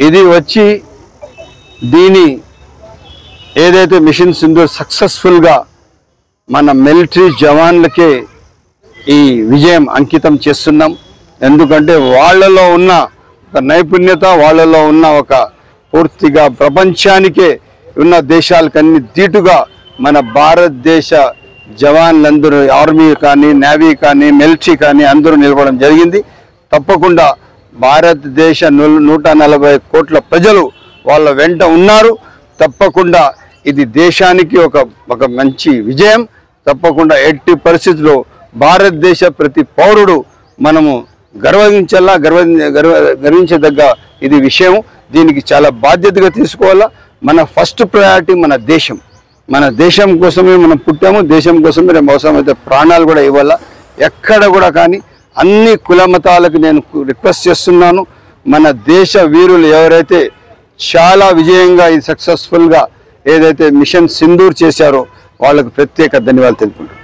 ఇది వచ్చి దీని ఏదైతే మిషన్ సింధూర్ సక్సెస్ఫుల్గా మన మిలిటరీ జవాన్లకే ఈ విజయం అంకితం చేస్తున్నాం. ఎందుకంటే వాళ్ళలో ఉన్న ఒక నైపుణ్యత, వాళ్ళలో ఉన్న ఒక పూర్తిగా ప్రపంచానికే ఉన్న దేశాలకన్నీ దీటుగా మన భారతదేశ జవాన్లందరూ ఆర్మీ కానీ, నేవీ కానీ, మిలిటరీ కానీ అందరూ నిలబడడం జరిగింది. తప్పకుండా భారతదేశ 140 కోట్ల ప్రజలు వాళ్ళ వెంట ఉన్నారు. తప్పకుండా ఇది దేశానికి ఒక మంచి విజయం. తప్పకుండా ఎట్టి పరిస్థితుల్లో భారతదేశ ప్రతి పౌరుడు మనము గర్వించదగ్గ ఇది విషయం. దీనికి చాలా బాధ్యతగా తీసుకోవాలా. మన ఫస్ట్ ప్రయారిటీ మన దేశం కోసమే మనం పుట్టాము, దేశం కోసమే అవసరమైతే ప్రాణాలు కూడా ఇవ్వాలా. ఎక్కడ కూడా కానీ అన్ని కుల మతాలకు నేను రిక్వెస్ట్ చేస్తున్నాను, మన దేశ వీరులు ఎవరైతే చాలా విజయంగా ఇది సక్సెస్ఫుల్గా ఏదైతే మిషన్ సింధూర్ చేశారో వాళ్ళకు ప్రత్యేక ధన్యవాదాలు తెలుపుకుంటున్నాను.